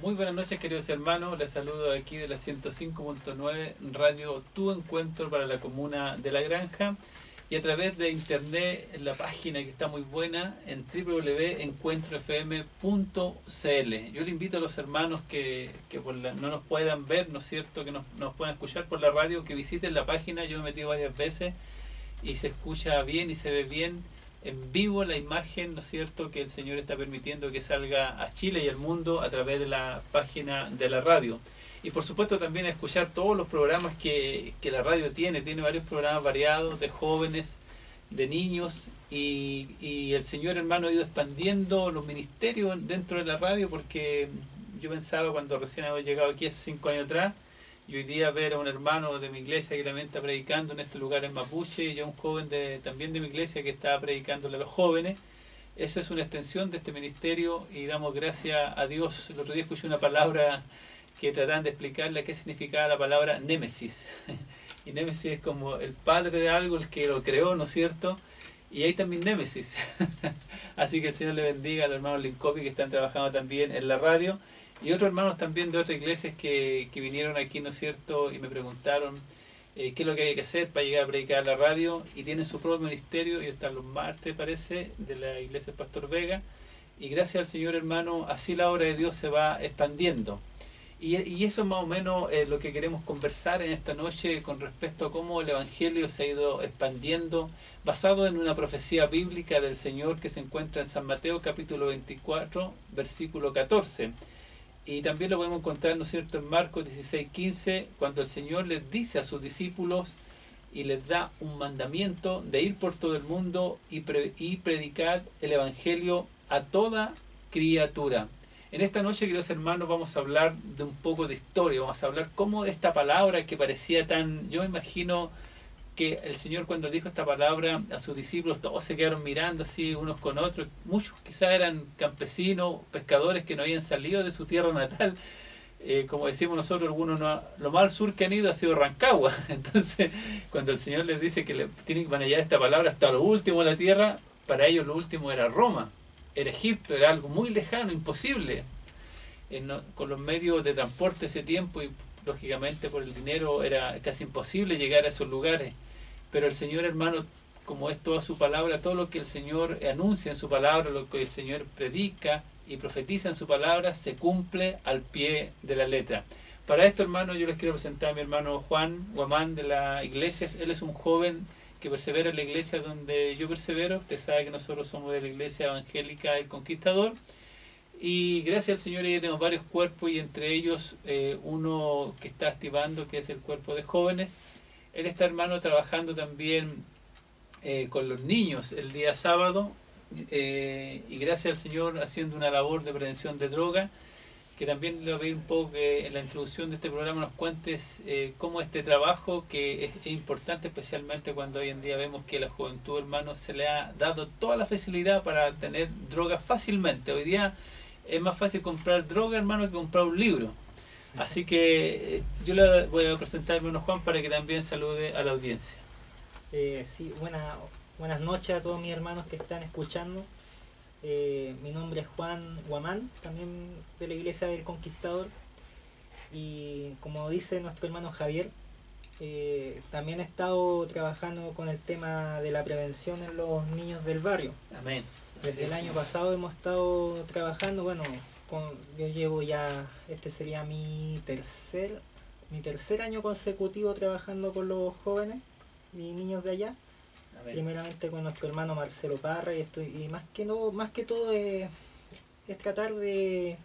Muy buenas noches, queridos hermanos. Les saludo aquí de la 105.9 Radio Tu Encuentro para la comuna de La Granja y a través de internet en la página que está muy buena en www.encuentrofm.cl. Yo le invito a los hermanos que no nos puedan ver, ¿no es cierto?, que nos puedan escuchar por la radio, que visiten la página. Yo me he metido varias veces y se escucha bien y se ve bien en vivo la imagen, ¿no es cierto?, que el Señor está permitiendo que salga a Chile y al mundo a través de la página de la radio. Y por supuesto también a escuchar todos los programas que la radio tiene varios programas variados de jóvenes, de niños, y el Señor, hermano, ha ido expandiendo los ministerios dentro de la radio, porque yo pensaba cuando recién había llegado aquí hace 5 años atrás, y hoy día ver a un hermano de mi iglesia que también está predicando en este lugar en Mapuche, y a un joven también de mi iglesia que está predicándole a los jóvenes. Eso es una extensión de este ministerio y damos gracias a Dios. El otro día escuché una palabra que tratan de explicarle qué significaba la palabra némesis. Y némesis es como el padre de algo, el que lo creó, ¿no es cierto? Y hay también némesis. Así que el Señor le bendiga a los hermanos Linkopi que están trabajando también en la radio. Y otros hermanos también de otras iglesias que vinieron aquí, ¿no es cierto?, y me preguntaron qué es lo que hay que hacer para llegar a predicar a la radio, y tienen su propio ministerio, y están los martes, parece, de la iglesia del Pastor Vega, y gracias al Señor, hermano, así la obra de Dios se va expandiendo. Y eso es más o menos lo que queremos conversar en esta noche con respecto a cómo el Evangelio se ha ido expandiendo, basado en una profecía bíblica del Señor que se encuentra en San Mateo capítulo 24, versículo 14. Y también lo podemos encontrar, ¿no es cierto?, en Marcos 16:15, cuando el Señor les dice a sus discípulos y les da un mandamiento de ir por todo el mundo y predicar el Evangelio a toda criatura. En esta noche, queridos hermanos, vamos a hablar de un poco de historia, vamos a hablar cómo esta palabra que parecía tan... Yo me imagino que el Señor, cuando dijo esta palabra a sus discípulos, todos se quedaron mirando así unos con otros. Muchos quizás eran campesinos, pescadores que no habían salido de su tierra natal. Como decimos nosotros, algunos lo más al sur que han ido ha sido Rancagua. Entonces, cuando el Señor les dice que van a llevar esta palabra hasta lo último de la tierra, para ellos lo último era Roma, era Egipto, era algo muy lejano, imposible. Con los medios de transporte de ese tiempo y lógicamente por el dinero era casi imposible llegar a esos lugares. Pero el Señor, hermano, como es toda su palabra, todo lo que el Señor anuncia en su palabra, lo que el Señor predica y profetiza en su palabra, se cumple al pie de la letra. Para esto, hermano, yo les quiero presentar a mi hermano Juan Guamán de la iglesia. Él es un joven que persevera en la iglesia donde yo persevero. Usted sabe que nosotros somos de la iglesia evangélica El Conquistador. Y gracias al Señor ya tenemos varios cuerpos, y entre ellos uno que está activando, que es el cuerpo de jóvenes. Él está, hermano, trabajando también con los niños el día sábado, y gracias al Señor haciendo una labor de prevención de droga, que también le voy a pedir un poco que en la introducción de este programa nos cuentes cómo este trabajo, que es importante especialmente cuando hoy en día vemos que a la juventud, hermano, se le ha dado toda la facilidad para tener droga fácilmente. Hoy día es más fácil comprar droga, hermano, que comprar un libro. Así que yo le voy a presentar a hermano Juan para que también salude a la audiencia. Sí, buenas noches a todos mis hermanos que están escuchando. Mi nombre es Juan Guamán, también de la iglesia del Conquistador. Y como dice nuestro hermano Javier, también he estado trabajando con el tema de la prevención en los niños del barrio. Amén. Desde el año pasado hemos estado trabajando, yo llevo ya, este sería mi tercer año consecutivo trabajando con los jóvenes y niños de allá. Amén. Primeramente con nuestro hermano Marcelo Parra, y más que todo es tratar de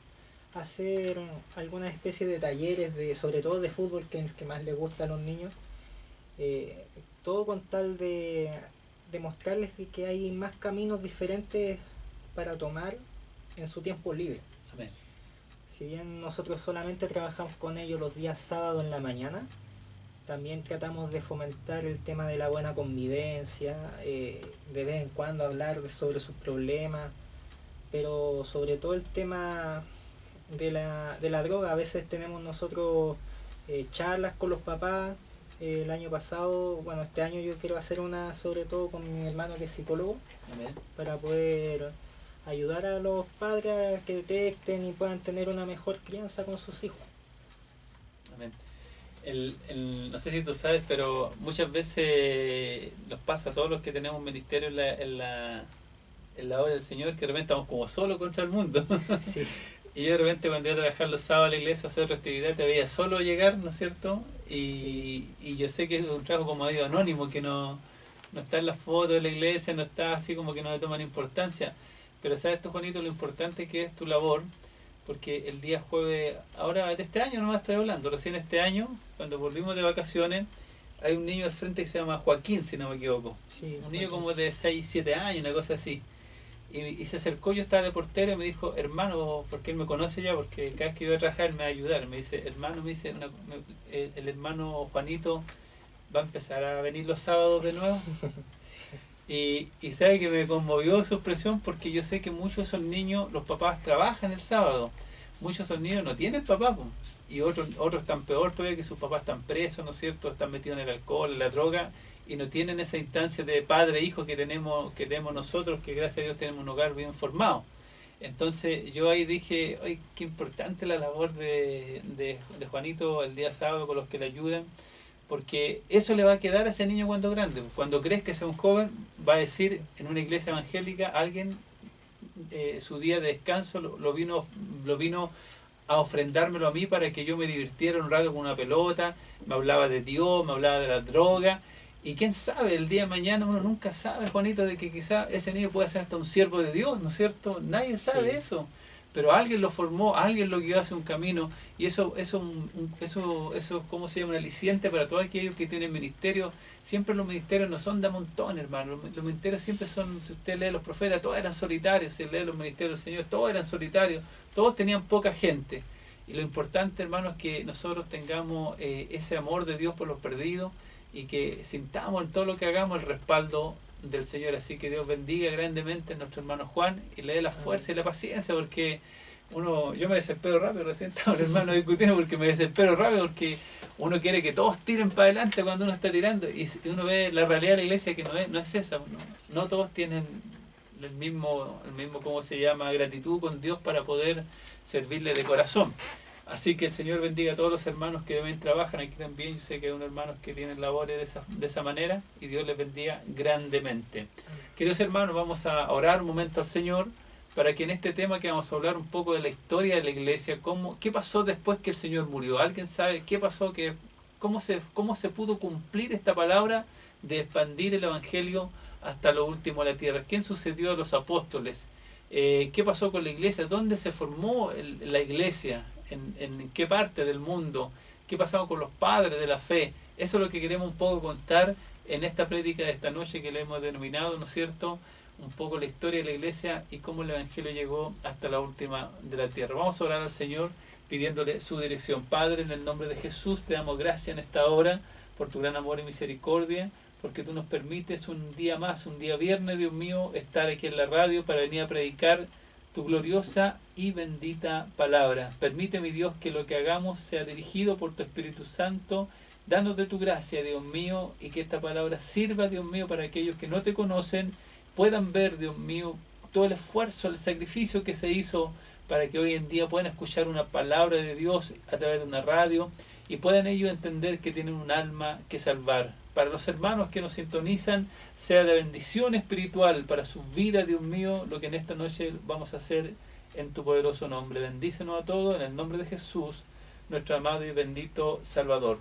hacer alguna especie de talleres, sobre todo de fútbol, que es el que más les gusta a los niños. Todo con tal de demostrarles que hay más caminos diferentes para tomar en su tiempo libre. Amén. Si bien nosotros solamente trabajamos con ellos los días sábados en la mañana, también tratamos de fomentar el tema de la buena convivencia, de vez en cuando hablar sobre sus problemas, pero sobre todo el tema de la droga. A veces tenemos nosotros charlas con los papás. El año pasado, este año yo quiero hacer una sobre todo con mi hermano que es psicólogo. Amén. Para poder ayudar a los padres a que detecten y puedan tener una mejor crianza con sus hijos. Amén. No sé si tú sabes, pero muchas veces nos pasa a todos los que tenemos ministerio en la obra del Señor, que de repente estamos como solos contra el mundo. Sí. Y yo de repente cuando iba a trabajar los sábados a la iglesia a hacer otra actividad, te veía solo llegar, ¿no es cierto? Y yo sé que es un trabajo como medio anónimo, que no está en las fotos de la iglesia, no está así como que no le toman importancia. Pero sabes tú, Juanito, lo importante que es tu labor, porque el día jueves, ahora de este año nomás estoy hablando, recién este año, cuando volvimos de vacaciones, hay un niño al frente que se llama Joaquín, si no me equivoco. Sí, Un niño Joaquín. como de 6 7 años, una cosa así. Y se acercó, yo estaba de portero y me dijo, hermano, porque él me conoce ya, porque cada vez que yo voy a trabajar él me va a ayudar. Me dice, hermano, me dice, el hermano Juanito va a empezar a venir los sábados de nuevo. Y sabe que me conmovió su expresión, porque yo sé que muchos de esos niños, los papás trabajan el sábado. Muchos de esos niños no tienen papá, po. Y otros están peor todavía, que sus papás están presos, ¿no es cierto? Están metidos en el alcohol, en la droga, y no tienen esa instancia de padre e hijo que tenemos nosotros, que gracias a Dios tenemos un hogar bien formado. Entonces yo ahí dije, ay, qué importante la labor de Juanito el día sábado con los que le ayudan, porque eso le va a quedar a ese niño cuando grande. Cuando crees que sea un joven, va a decir en una iglesia evangélica, alguien su día de descanso lo vino a ofrendármelo a mí para que yo me divirtiera un rato con una pelota, me hablaba de Dios, me hablaba de la droga. Y quién sabe, el día de mañana uno nunca sabe, Juanito, de que quizá ese niño pueda ser hasta un siervo de Dios, ¿no es cierto? Nadie sabe eso. Pero alguien lo formó, alguien lo guió hacia un camino, y eso, ¿cómo se llama? Un aliciente para todos aquellos que tienen ministerio. Siempre los ministerios no son de a montón, hermano. Los ministerios siempre son, si usted lee los profetas, todos eran solitarios. Si lee los ministerios del Señor, todos eran solitarios, todos tenían poca gente. Y lo importante, hermano, es que nosotros tengamos ese amor de Dios por los perdidos, y que sintamos en todo lo que hagamos el respaldo del Señor. Así que Dios bendiga grandemente a nuestro hermano Juan y le dé la fuerza y la paciencia, porque yo me desespero rápido. Recién estaba el hermano discutiendo porque me desespero rápido, porque uno quiere que todos tiren para adelante cuando uno está tirando, y uno ve la realidad de la iglesia, que no es esa. No todos tienen el mismo, ¿cómo se llama?, gratitud con Dios para poder servirle de corazón. Así que el Señor bendiga a todos los hermanos que también trabajan aquí también. Yo sé que hay unos hermanos que tienen labores de esa manera, y Dios les bendiga grandemente. Queridos hermanos, vamos a orar un momento al Señor para que en este tema que vamos a hablar un poco de la historia de la iglesia, qué pasó después que el Señor murió. ¿Alguien sabe qué pasó? ¿Cómo se pudo cumplir esta palabra de expandir el Evangelio hasta lo último de la tierra? ¿Qué sucedió a los apóstoles? ¿Qué pasó con la iglesia? ¿Dónde se formó la iglesia? ¿En qué parte del mundo? ¿Qué pasaba con los padres de la fe? Eso es lo que queremos un poco contar en esta prédica de esta noche, que le hemos denominado, ¿no es cierto?, un poco la historia de la iglesia y cómo el Evangelio llegó hasta la última de la tierra. Vamos a orar al Señor pidiéndole su dirección. Padre, en el nombre de Jesús, te damos gracias en esta hora por tu gran amor y misericordia, porque tú nos permites un día más, un día viernes, Dios mío, estar aquí en la radio para venir a predicar tu gloriosa y bendita palabra. Permite, mi Dios, que lo que hagamos sea dirigido por tu Espíritu Santo. Danos de tu gracia, Dios mío, y que esta palabra sirva, Dios mío, para aquellos que no te conocen puedan ver, Dios mío, todo el esfuerzo, el sacrificio que se hizo para que hoy en día puedan escuchar una palabra de Dios a través de una radio, y puedan ellos entender que tienen un alma que salvar. Para los hermanos que nos sintonizan, sea de bendición espiritual para sus vidas, Dios mío, lo que en esta noche vamos a hacer en tu poderoso nombre. Bendícenos a todos en el nombre de Jesús, nuestro amado y bendito Salvador.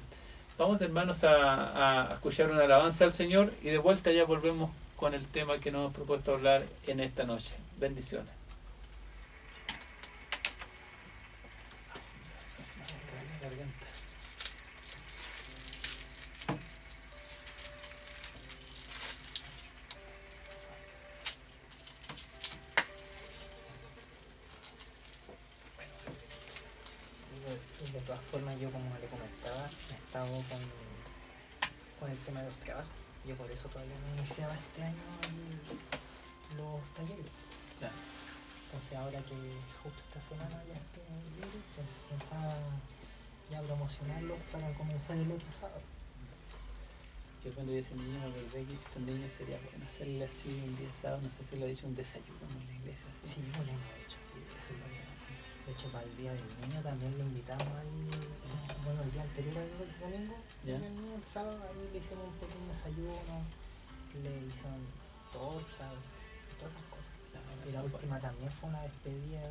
Vamos, hermanos, a escuchar una alabanza al Señor, y de vuelta ya volvemos con el tema que nos hemos propuesto hablar en esta noche. Bendiciones. De todas formas, yo, como le comentaba, he estado con el tema de los trabajos. Yo por eso todavía no iniciaba este año los talleres. Ya. Entonces ahora que justo esta semana ya estoy libre, pues pensaba ya promocionarlos para comenzar el otro sábado. Yo cuando vi a ese niño me acordé que estos niños sería bueno hacerle así un día sábado, no sé si lo he dicho, un desayuno en la iglesia. Así. Sí, no lo hemos hecho. Sí, eso es bacán. De hecho, para el día del niño también lo invitamos ahí. Bueno, el día anterior al domingo, Ya. el niño, el sábado, ahí le hicimos un pequeño desayuno, le hicieron torta, todas esas cosas. Y la última también fue una despedida,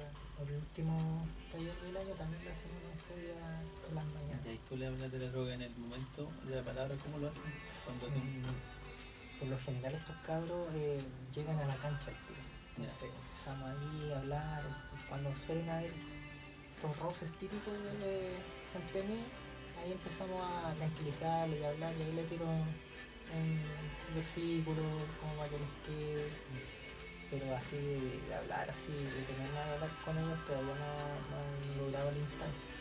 el último taller del año también le hacemos una despedida por las mañanas. Y ahí tú le hablas de la droga en el momento de la palabra, ¿cómo lo hacen? Cuando tú... Por lo general estos cabros llegan a la cancha al tiro. Ya. Entonces empezamos ahí a hablar, cuando suelen haber estos roces típicos entre niños, ahí empezamos a tranquilizarle y a hablar, y ahí le tiro un versículo como para que les quede. Pero así de hablar, así de tener nada de hablar con ellos todavía no han logrado la instancia.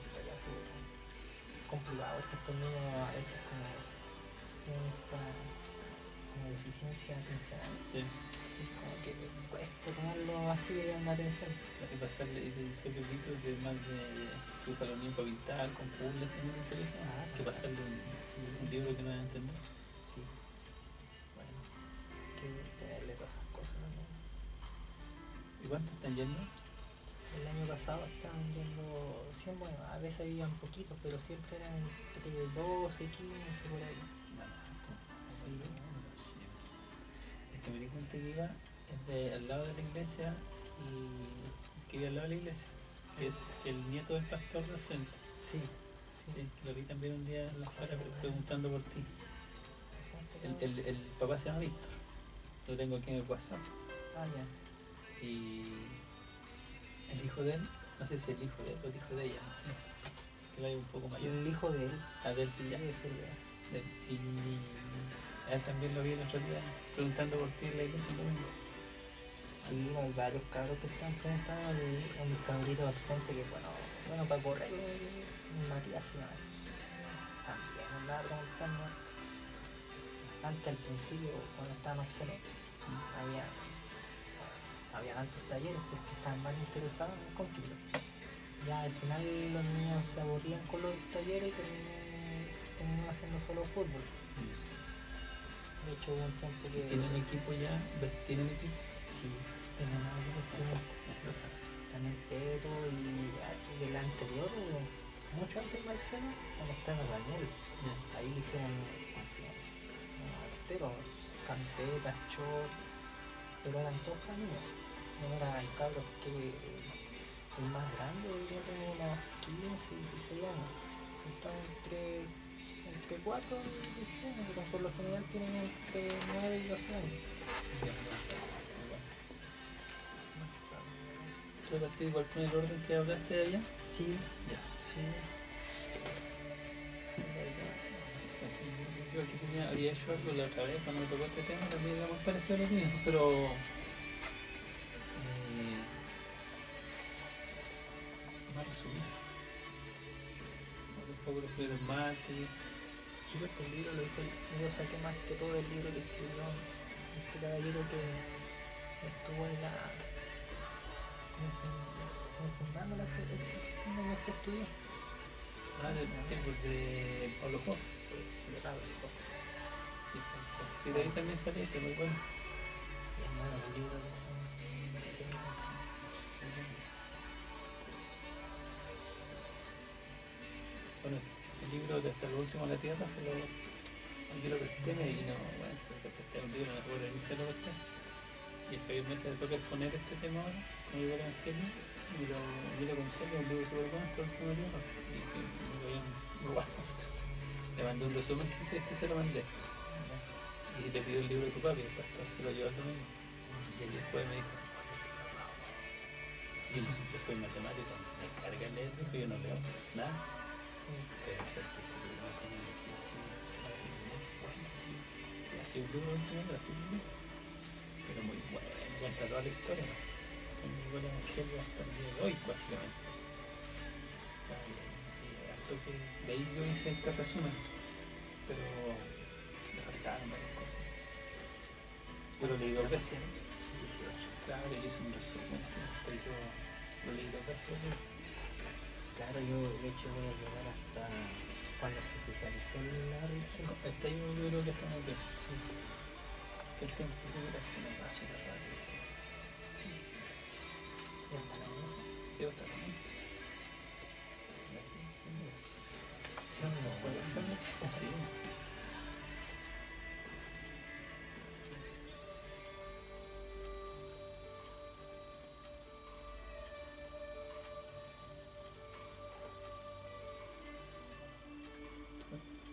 Todavía así complicado, es que estos niños a veces como tienen esta como deficiencia atencional. Sí. Así como que cuesta tomarlo así de una atención. Y pasarle esos libritos de más de que usa los niños para pintar, con puzzles en el teléfono, que pasarle un libro que no van a entender. Sí. Bueno, hay que tenerle todas esas cosas, ¿no? ¿Y cuántos están yendo? El año pasado estaban yendo 100, bueno, a veces habían poquitos, pero siempre eran entre 12, 15 por ahí. Es que me di cuenta que iba es de al lado de la iglesia y que vive al lado de la iglesia, que es el nieto del pastor del frente. Sí. Sí, lo vi también un día en las caras preguntando por ti. El papá se llama Víctor, lo tengo aquí en el WhatsApp. Ah, ya. Y el hijo de él, no sé si el hijo de él o el hijo de ella, no sé, que lo hay un poco mayor. El hijo de él. De él, Sí, ya. ese ya. Y a él también lo vi el otro día preguntando por ti en la iglesia el domingo. Sí, hay varios cabros que están preguntando a mi cabrito al frente que bueno para correr, Matías se llama así. También andaba preguntando. Antes al principio, cuando estaba Marcelo, había altos talleres porque estaban más interesados en construir. Ya al final los niños se aburrían con los talleres y terminaron haciendo solo fútbol. De hecho hubo un tiempo que... ¿Tienen equipo ya? ¿Tienen equipo? Sí, tenemos equipos. También Pedro y del anterior, mucho antes de Marcelo, cuando estaba Daniel. Ahí le hicieron pero camisetas, shorts, pero eran todos caminos. No era el cabro que el más grande debería tener unos 15, 16 años. Entonces entre 4 y 10 años, pero por lo general tienen entre 9 y 12 años. ¿Tú partiste igual con el orden que hablaste de allá? Sí, Ya. sí. Creo que había hecho algo la otra vez cuando me tocó este tema, también era muy parecido a lo mío, pero más resumido. Un poco los primeros martes. Sí, este libro yo saqué más que todo el libro que escribió este caballero que estuvo en la... como fundando la serie en este estudio. Sí, pues de Pablo Pop. Sí, de Pablo Pop. Sí, de ahí también saliste, muy bueno. Y es bueno el libro que son... Bueno, el libro de Hasta lo último de la Tierra se lo... Aquí lo presté, me vino, bueno, se presté un libro, no me acuerdo de qué lo presté. Y el Javier Mesa le toca exponer este tema ahora, con el Evangelio, y yo le conté que es un libro súper bueno, Hasta lo último de la Tierra, así que me lo habían robado. Le mandé un resumen que hice, se lo mandé. Y le pidió el libro de tu papi, el pastor, se lo llevó el domingo. Y después me dijo, y yo soy matemático, me carga leer, dijo, yo no leo nada. Pero hacer que este libro no tiene energía así, y así un libro así, pero muy bueno, cuenta toda la historia, un libro del Evangelio hasta el día de hoy, básicamente. Y harto que de ahí yo hice este resumen, pero me faltaban varias cosas. Yo lo leí 2 veces. 18. Claro, yo hice un resumen, pero yo lo leí 2 veces. Claro, yo de hecho voy a llegar hasta cuando se oficializó la religión. Está ahí, yo creo que estamos bien. Que el tiempo se me va súper rápido. Ya está la cosa. Sí, va a estar con eso. No puede ser. Sí.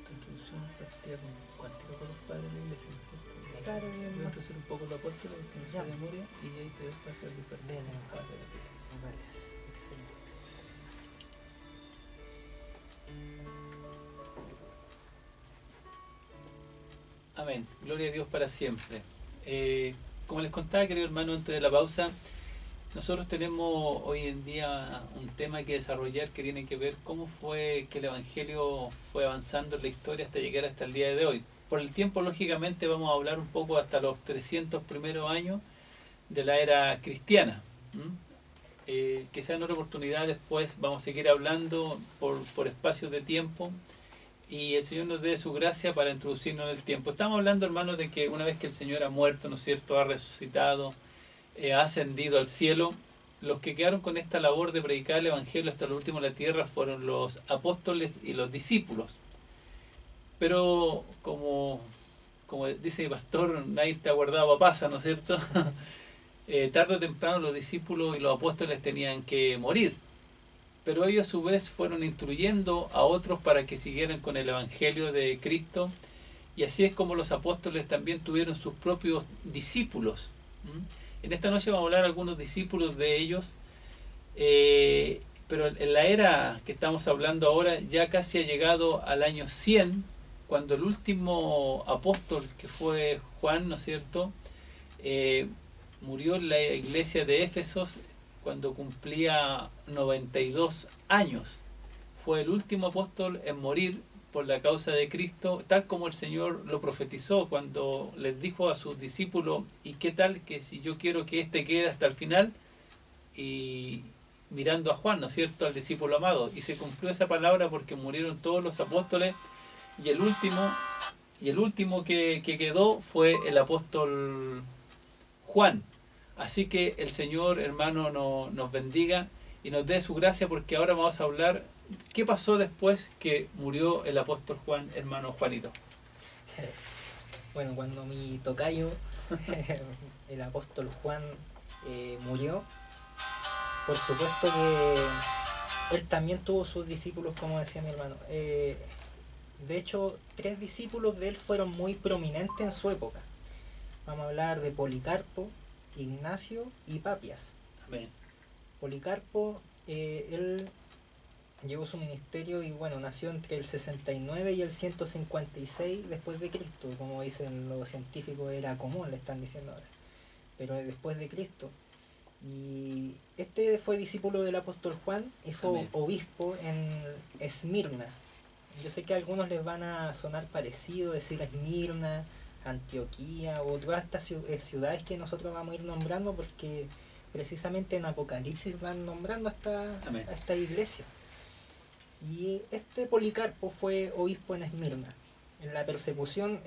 Tu introducción partía con cualquiera con los padres de la iglesia. Claro, Yo voy a introducir un poco los apóstoles, que no Ya. se memoria, y ahí te pasa el despertar de los padres de la iglesia. Me parece. Excelente. Amén. Gloria a Dios para siempre. Como les contaba, querido hermano, antes de la pausa, nosotros tenemos hoy en día un tema que desarrollar que tiene que ver cómo fue que el Evangelio fue avanzando en la historia hasta llegar hasta el día de hoy. Por el tiempo, lógicamente, vamos a hablar un poco hasta los 300 primeros años de la era cristiana. Que sea en otra oportunidad, después vamos a seguir hablando por espacios de tiempo, y el Señor nos dé su gracia para introducirnos en el tiempo. Estamos hablando, hermanos, de que una vez que el Señor ha muerto, ¿no es cierto?, ha resucitado, ha ascendido al cielo, los que quedaron con esta labor de predicar el Evangelio hasta lo último de la tierra fueron los apóstoles y los discípulos. Pero como dice mi pastor, nadie está guardado a pasa, ¿no es cierto? Tarde o temprano los discípulos y los apóstoles tenían que morir. Pero ellos a su vez fueron instruyendo a otros para que siguieran con el Evangelio de Cristo, y así es como los apóstoles también tuvieron sus propios discípulos. En esta noche vamos a hablar de algunos discípulos de ellos, pero en la era que estamos hablando ahora ya casi ha llegado al año 100, cuando el último apóstol, que fue Juan, ¿no es cierto?, murió en la iglesia de Éfesos cuando cumplía 92 años. Fue el último apóstol en morir por la causa de Cristo, tal como el Señor lo profetizó cuando les dijo a sus discípulos: ¿y qué tal que si yo quiero que éste quede hasta el final? Y mirando a Juan, ¿no es cierto?, al discípulo amado. Y se cumplió esa palabra porque murieron todos los apóstoles, y el último que quedó fue el apóstol Juan. Así que el Señor, hermano, nos bendiga y nos dé su gracia, porque ahora vamos a hablar qué pasó después que murió el apóstol Juan, hermano Juanito. Bueno, cuando mi tocayo, el apóstol Juan, murió, por supuesto que él también tuvo sus discípulos, como decía mi hermano. De hecho, 3 discípulos de él fueron muy prominentes en su época. Vamos a hablar de Policarpo, Ignacio y Papias. Amén. Policarpo, él llegó su ministerio y bueno, nació entre el 69 y el 156 después de Cristo, como dicen los científicos, era común, le están diciendo ahora, pero después de Cristo. Y este fue discípulo del apóstol Juan y fue Amén. obispo en Esmirna. Yo sé que a algunos les van a sonar parecido decir Esmirna, Antioquía o todas estas ciudades que nosotros vamos a ir nombrando, porque precisamente en Apocalipsis van nombrando a esta iglesia. Y este Policarpo fue obispo en Esmirna. En la persecución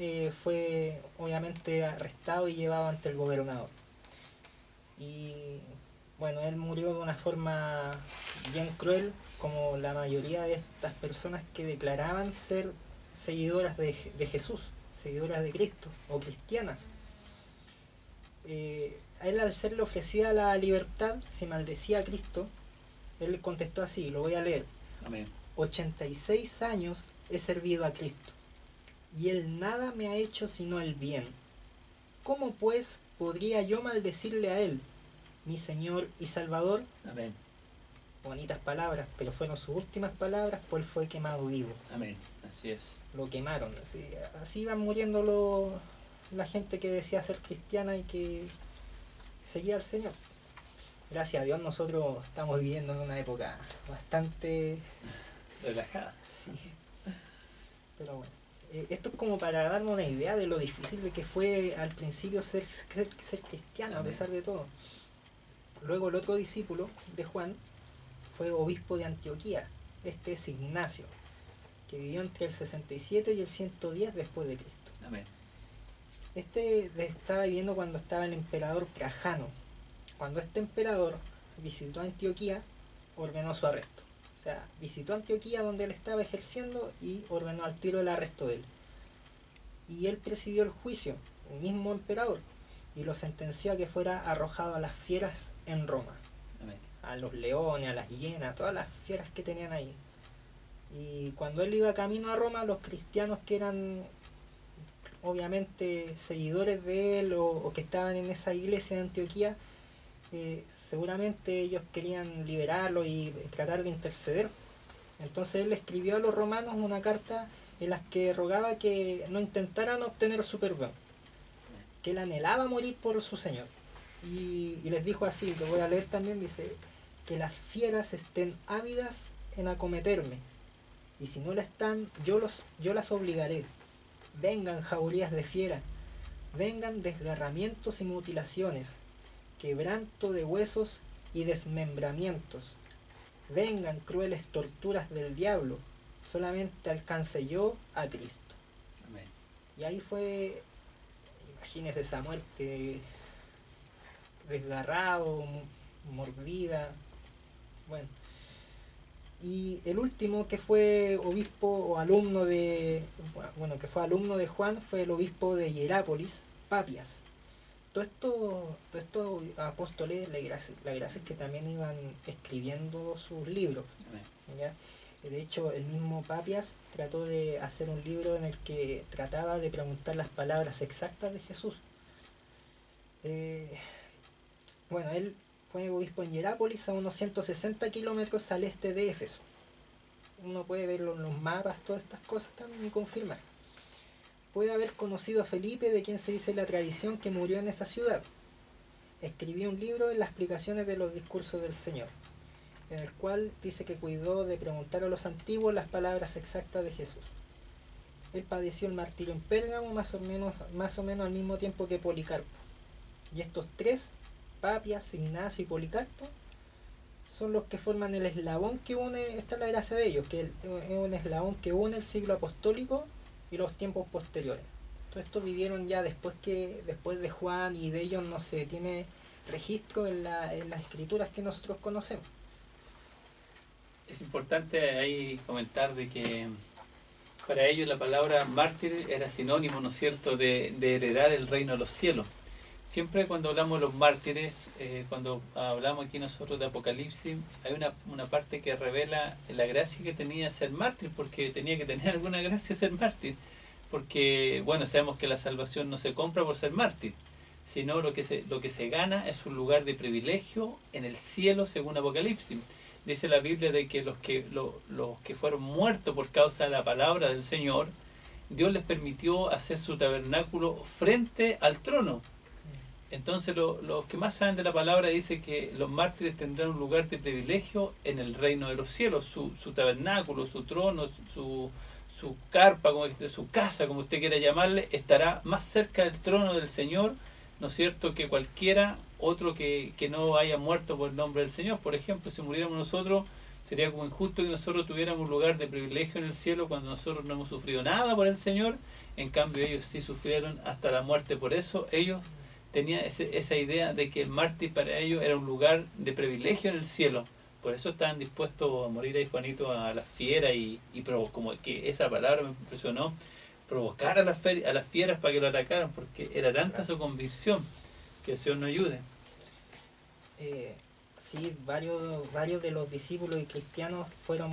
fue obviamente arrestado y llevado ante el gobernador. Y bueno, él murió de una forma bien cruel, como la mayoría de estas personas que declaraban ser seguidoras de Jesús, seguidoras de Cristo o cristianas. A él, al serle ofrecida la libertad, si maldecía a Cristo, él contestó así, lo voy a leer. Amén. 86 años he servido a Cristo, y él nada me ha hecho sino el bien. ¿Cómo pues podría yo maldecirle a él, mi Señor y Salvador? Amén. Bonitas palabras, pero fueron sus últimas palabras, pues fue quemado vivo. Amén. Así es. Lo quemaron. Así iban muriendo la gente que decía ser cristiana y que seguía al Señor. Gracias a Dios nosotros estamos viviendo en una época bastante Relajada. sí. Pero bueno, esto es como para darnos una idea de lo difícil de que fue al principio ser cristiano. Amén. A pesar de todo. Luego el otro discípulo de Juan fue obispo de Antioquía. Este es Ignacio. que vivió entre el 67 y el 110 después de Cristo. Amén. Este estaba viviendo cuando estaba el emperador Trajano. Cuando este emperador visitó Antioquía, ordenó su arresto. O sea, visitó Antioquía donde él estaba ejerciendo y ordenó al tiro el arresto de él. Y él presidió el juicio, el mismo emperador, y lo sentenció a que fuera arrojado a las fieras en Roma. Amén. A los leones, a las hienas, todas las fieras que tenían ahí. Y cuando él iba camino a Roma, los cristianos que eran obviamente seguidores de él o que estaban en esa iglesia de Antioquía, seguramente ellos querían liberarlo y tratar de interceder. Entonces él escribió a los romanos una carta en la que rogaba que no intentaran obtener su perdón, que él anhelaba morir por su Señor. Y les dijo así, lo voy a leer también, dice: que las fieras estén ávidas en acometerme, y si no la están, yo las obligaré. Vengan jaurías de fiera, vengan desgarramientos y mutilaciones, quebranto de huesos y desmembramientos. Vengan crueles torturas del diablo, solamente alcance yo a Cristo. Amén. Y ahí fue, imagínese esa muerte, desgarrado, mordida, bueno. Y el último que fue obispo o alumno de, bueno, que fue alumno de Juan, fue el obispo de Hierápolis, Papias. Todos estos apóstoles, la gracia es que también iban escribiendo sus libros. ¿Ya? De hecho, el mismo Papias trató de hacer un libro en el que trataba de preguntar las palabras exactas de Jesús. Bueno, él fue obispo en Hierápolis, a unos 160 kilómetros al este de Éfeso. Uno puede verlo en los mapas, todas estas cosas también, y confirmar. Puede haber conocido a Felipe, de quien se dice la tradición que murió en esa ciudad. Escribió un libro en las explicaciones de los discursos del Señor, en el cual dice que cuidó de preguntar a los antiguos las palabras exactas de Jesús. Él padeció el martirio en Pérgamo más o menos al mismo tiempo que Policarpo. Y estos tres, Papias, Ignacio y Policarpo, son los que forman el eslabón que une, esta es la gracia de ellos, que es un eslabón que une el siglo apostólico y los tiempos posteriores. Todo esto vivieron ya después de Juan, y de ellos no se tiene registro en las escrituras que nosotros conocemos. Es importante ahí comentar de que para ellos la palabra mártir era sinónimo, ¿no es cierto?, de heredar el reino de los cielos. Siempre cuando hablamos de los mártires, cuando hablamos aquí nosotros de Apocalipsis, hay una parte que revela la gracia que tenía ser mártir, porque tenía que tener alguna gracia ser mártir, porque bueno, sabemos que la salvación no se compra por ser mártir, sino lo que se gana es un lugar de privilegio en el cielo según Apocalipsis. Dice la Biblia de que los que fueron muertos por causa de la palabra del Señor, Dios les permitió hacer su tabernáculo frente al trono. Entonces los que más saben de la palabra dicen que los mártires tendrán un lugar de privilegio en el reino de los cielos, su tabernáculo, su trono, su carpa, su casa, como usted quiera llamarle, estará más cerca del trono del Señor, ¿no es cierto?, que cualquiera otro que no haya muerto por el nombre del Señor. Por ejemplo, si muriéramos nosotros, sería como injusto que nosotros tuviéramos un lugar de privilegio en el cielo cuando nosotros no hemos sufrido nada por el Señor. En cambio, ellos sí sufrieron hasta la muerte. Por eso ellos tenían esa idea de que el mártir para ellos era un lugar de privilegio en el cielo. Por eso estaban dispuestos a morir ahí, Juanito, a las fieras y como que esa palabra me impresionó, provocar a las fieras para que lo atacaran, porque era tanta su convicción. Que el Señor nos ayude. Sí, varios de los discípulos y cristianos fueron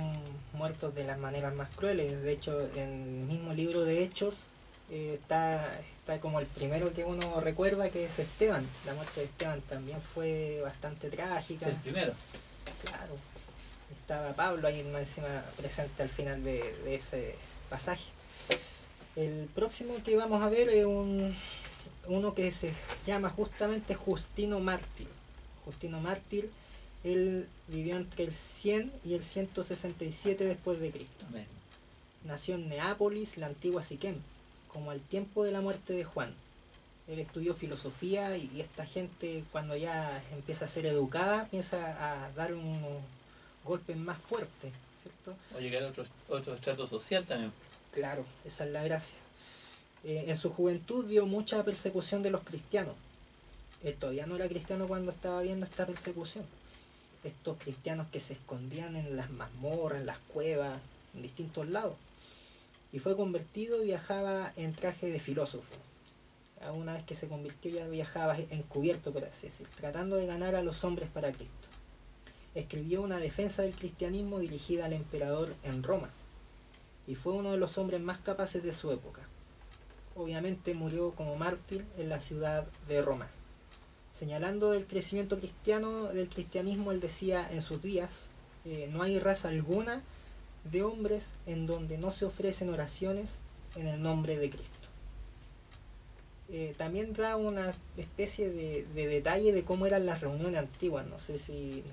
muertos de las maneras más crueles. De hecho, en el mismo libro de Hechos está como el primero que uno recuerda, que es Esteban. La muerte de Esteban también fue bastante trágica. Es el primero. Claro. Estaba Pablo ahí encima presente al final de ese pasaje. El próximo que vamos a ver es uno que se llama justamente Justino Mártir. Justino Mártir, él vivió entre el 100 y el 167 después de Cristo. Amén. Nació en Neápolis, la antigua Siquem, como al tiempo de la muerte de Juan. Él estudió filosofía y esta gente, cuando ya empieza a ser educada, empieza a dar unos golpes más fuertes. ¿cierto? O llegar a otro estrato social también. Claro, esa es la gracia. En su juventud vio mucha persecución de los cristianos. Él todavía no era cristiano cuando estaba viendo esta persecución. Estos cristianos que se escondían en las mazmorras, en las cuevas, en distintos lados. Y fue convertido y viajaba en traje de filósofo. Una vez que se convirtió ya viajaba encubierto, por así decir, tratando de ganar a los hombres para Cristo. Escribió una defensa del cristianismo dirigida al emperador en Roma y fue uno de los hombres más capaces de su época. Obviamente murió como mártir en la ciudad de Roma. Señalando el crecimiento cristiano del cristianismo, él decía en sus días, no hay raza alguna de hombres en donde no se ofrecen oraciones en el nombre de Cristo. También da una especie de detalle de cómo eran las reuniones antiguas, no sé si...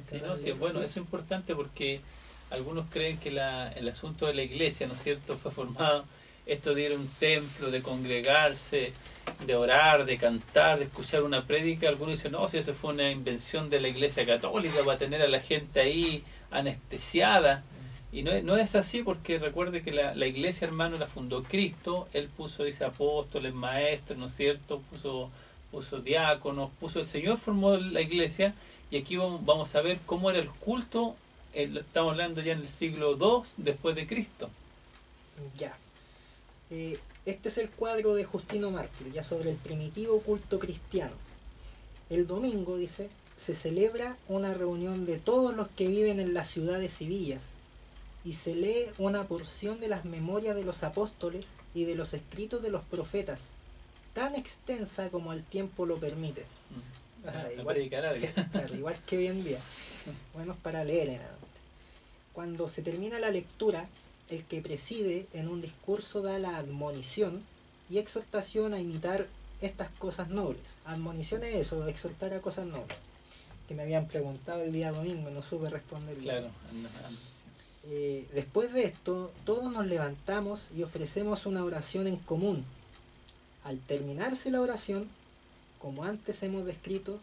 Sí, no, sí, bueno, eso es importante porque algunos creen que el asunto de la iglesia, ¿no es cierto?, fue formado, esto de ir a un templo, de congregarse, de orar, de cantar, de escuchar una prédica. Algunos dicen, no, si eso fue una invención de la iglesia católica para tener a la gente ahí anestesiada. Y no es así, porque recuerde que la iglesia, hermano, la fundó Cristo. Él puso, dice, apóstoles, maestros, ¿no es cierto?, puso diáconos, el Señor formó la iglesia. Y aquí vamos a ver cómo era el culto. Estamos hablando ya en el siglo II después de Cristo. Ya. Este es el cuadro de Justino Mártir, ya sobre el primitivo culto cristiano. El domingo, dice, se celebra una reunión de todos los que viven en las ciudades y villas, y se lee una porción de las memorias de los apóstoles y de los escritos de los profetas, tan extensa como el tiempo lo permite. Igual que hoy en día. Bueno, para leer en adelante. Cuando se termina la lectura, el que preside en un discurso da la admonición y exhortación a imitar estas cosas nobles. Admonición es eso, exhortar a cosas nobles. Que me habían preguntado el día domingo, no supe responder. Claro. Después de esto, todos nos levantamos y ofrecemos una oración en común. Al terminarse la oración, como antes hemos descrito,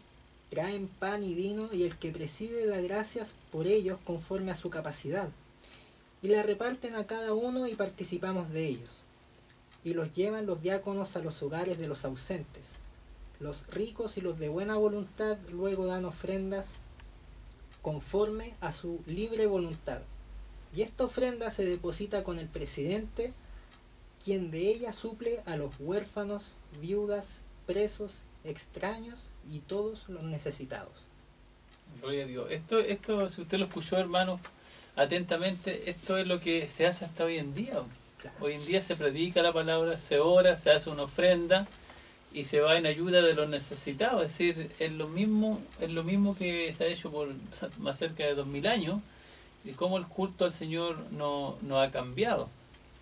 traen pan y vino y el que preside da gracias por ellos conforme a su capacidad. Y la reparten a cada uno y participamos de ellos. Y los llevan los diáconos a los hogares de los ausentes. Los ricos y los de buena voluntad luego dan ofrendas conforme a su libre voluntad. Y esta ofrenda se deposita con el presidente, quien de ella suple a los huérfanos, viudas, presos, extraños y todos los necesitados. Gloria a Dios. Esto, si usted lo escuchó, hermano, atentamente, esto es lo que se hace hasta hoy en día. Claro. Hoy en día se predica la palabra, se ora, se hace una ofrenda y se va en ayuda de los necesitados. Es decir, es lo mismo que se ha hecho por más cerca de 2000 años y cómo el culto al Señor no ha cambiado.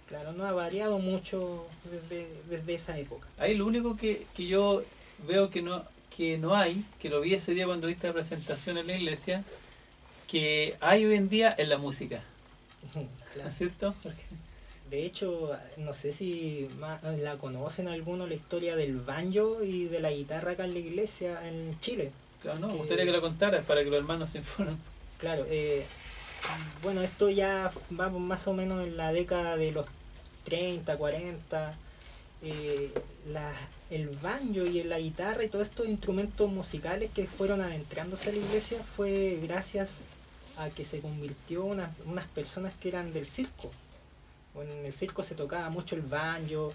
Claro, no ha variado mucho desde esa época. Ahí lo único que yo veo que no hay, que lo vi ese día cuando viste la presentación en la iglesia, que hay hoy en día en la música. Claro. ¿Cierto? De hecho, no sé si la conocen alguno, la historia del banjo y de la guitarra acá en la iglesia en Chile. Claro, no, me gustaría que lo contaras para que los hermanos se informen. Claro, bueno, esto ya va más o menos en la década de los 30, 40. El banjo y la guitarra y todos estos instrumentos musicales que fueron adentrándose a la iglesia fue gracias a que se convirtió unas personas que eran del circo. Bueno, en el circo se tocaba mucho el banjo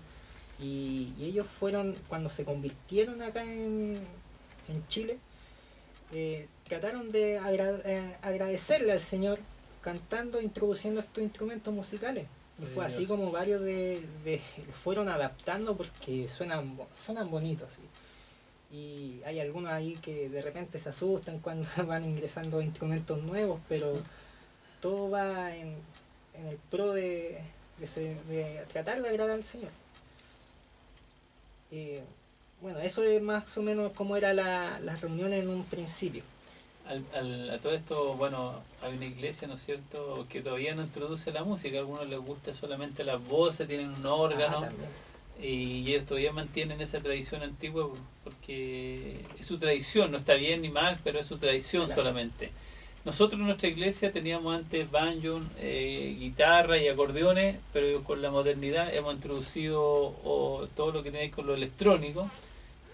y ellos fueron, cuando se convirtieron acá en Chile, trataron de agradecerle al Señor cantando, introduciendo estos instrumentos musicales. Y fue así como varios fueron adaptando porque suenan bonitos. ¿Sí? Y hay algunos ahí que de repente se asustan cuando van ingresando instrumentos nuevos, pero todo va en el pro de tratar de agradar al Señor. Bueno, eso es más o menos como era las reuniones en un principio. A todo esto, bueno, hay una iglesia, ¿no es cierto?, que todavía no introduce la música. A algunos les gusta solamente las voces, tienen un órgano, y ellos todavía mantienen esa tradición antigua porque es su tradición, no está bien ni mal, pero es su tradición. Claro. Solamente. Nosotros en nuestra iglesia teníamos antes banjo, guitarra y acordeones, pero con la modernidad hemos introducido todo lo que tiene que ver con lo electrónico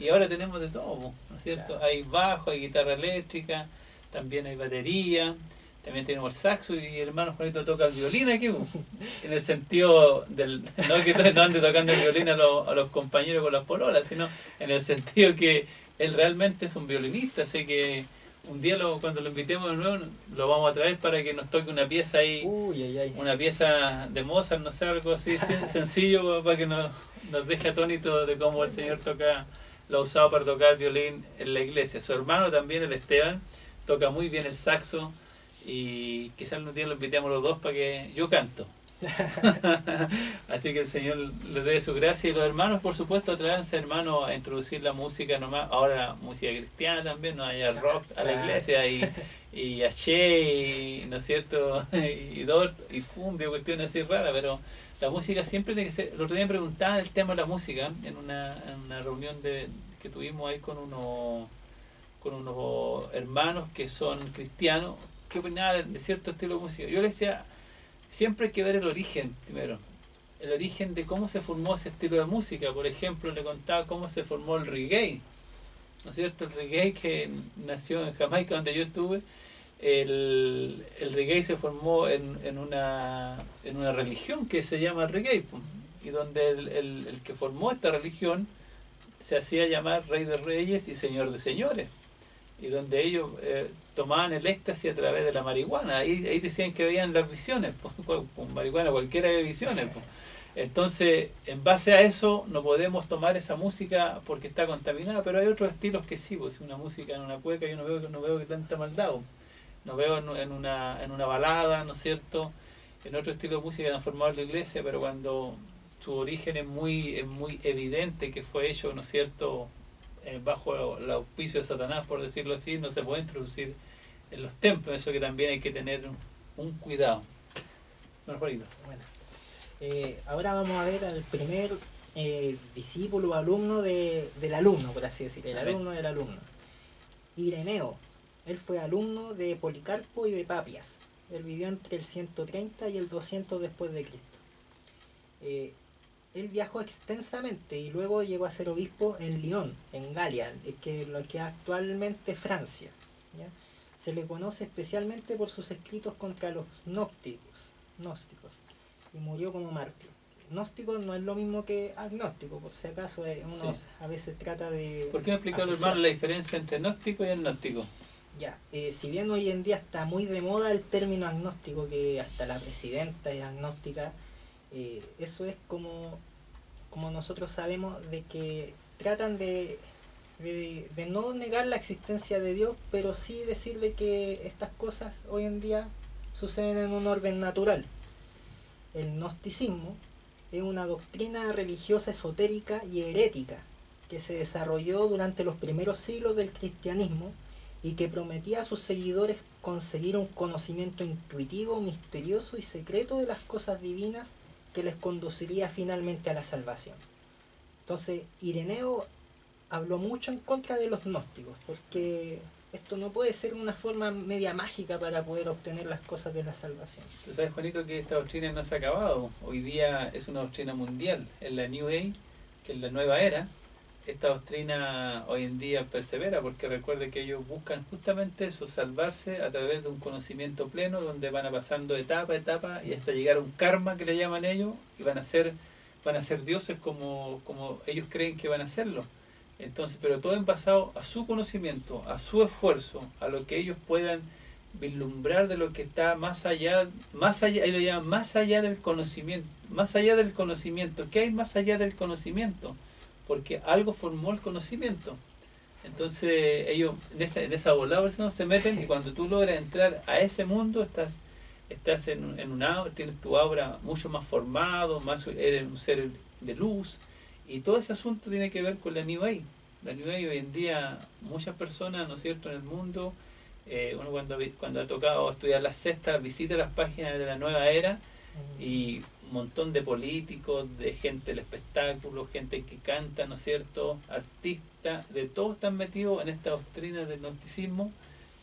y ahora tenemos de todo, ¿no es cierto? Claro. Hay bajo, hay guitarra eléctrica, también hay batería, también tenemos el saxo y el hermano Juanito toca el violín aquí, en el sentido del, no que no ande tocando el violín a los compañeros con las pololas, sino en el sentido que él realmente es un violinista, así que un día cuando lo invitemos de nuevo lo vamos a traer para que nos toque una pieza ahí, Uy, ay, ay. una pieza de Mozart, no sé, algo así sencillo para que nos deje atónito de cómo el Señor lo ha usado para tocar violín en la iglesia. Su hermano también, el Esteban, toca muy bien el saxo y quizás un día lo invitemos los dos para que yo canto. Así que el Señor les dé su gracia y los hermanos, por supuesto, atráense hermanos a introducir la música nomás, ahora música cristiana también, no hay rock a la iglesia y Che, ¿no es cierto? Y Dort y cumbia, cuestiones así raras, pero la música siempre tiene que ser. El otro día me preguntaban el tema de la música en una reunión que tuvimos ahí con unos hermanos que son cristianos, que opinaban de cierto estilo de música. Yo les decía, siempre hay que ver el origen primero, el origen de cómo se formó ese estilo de música. Por ejemplo, le contaba cómo se formó el reggae, ¿no es cierto? El reggae que nació en Jamaica, donde yo estuve. El reggae se formó en una religión que se llama reggae, y donde el que formó esta religión se hacía llamar Rey de Reyes y Señor de Señores, y donde ellos tomaban el éxtasis a través de la marihuana. Ahí decían que veían las visiones, con marihuana cualquiera ve visiones. Entonces, en base a eso, no podemos tomar esa música porque está contaminada, pero hay otros estilos que sí, pues una música en una cueca yo no veo que tanta maldad, no veo en una balada, ¿no es cierto?, en otro estilo de música que han formado en la iglesia, pero cuando su origen es muy evidente que fue hecho, ¿no es cierto?, bajo el auspicio de Satanás, por decirlo así, no se puede introducir en los templos. Eso que también hay que tener un cuidado. Bueno, ahora vamos a ver al primer discípulo o alumno del alumno, por así decirlo, el alumno del alumno. Ireneo. Él fue alumno de Policarpo y de Papias. Él vivió entre el 130 y el 200 después de Cristo. Él viajó extensamente y luego llegó a ser obispo en Lyon, en Galia, lo que es actualmente Francia, ¿ya? Se le conoce especialmente por sus escritos contra los gnósticos, y murió como mártir. Gnóstico no es lo mismo que agnóstico, por si acaso uno a veces trata de... ¿Por qué me explicaron, hermano, la diferencia entre gnóstico y agnóstico? Ya, si bien hoy en día está muy de moda el término agnóstico, que hasta la presidenta es agnóstica, eso es como nosotros sabemos, de que tratan de no negar la existencia de Dios, pero sí decir de que estas cosas hoy en día suceden en un orden natural. El gnosticismo es una doctrina religiosa esotérica y herética que se desarrolló durante los primeros siglos del cristianismo y que prometía a sus seguidores conseguir un conocimiento intuitivo, misterioso y secreto de las cosas divinas que les conduciría finalmente a la salvación. Entonces, Ireneo habló mucho en contra de los gnósticos, porque esto no puede ser una forma media mágica para poder obtener las cosas de la salvación. Tú sabes, Juanito, que esta doctrina no se ha acabado. Hoy día es una doctrina mundial. En la New Age, que es la nueva era, esta doctrina hoy en día persevera, porque recuerde que ellos buscan justamente eso, salvarse a través de un conocimiento pleno, donde van a pasando etapa a etapa y hasta llegar a un karma, que le llaman ellos, y van a ser dioses como ellos creen que van a serlo. Entonces, pero todo en basado a su conocimiento, a su esfuerzo, a lo que ellos puedan vislumbrar de lo que está más allá, ahí lo llaman más allá del conocimiento. ¿Qué hay más allá del conocimiento? Porque algo formó el conocimiento. Entonces ellos en esa volada se meten, y cuando tú logras entrar a ese mundo estás en un aura, tienes tu aura mucho más formado, eres un ser de luz, y todo ese asunto tiene que ver con la New Age. La New Age hoy en día, muchas personas, ¿no es cierto?, en el mundo, uno cuando ha tocado estudiar las sectas, visita las páginas de la nueva era, y un montón de políticos, de gente del espectáculo, gente que canta, ¿no es cierto?, artistas, de todos están metidos en esta doctrina del gnosticismo,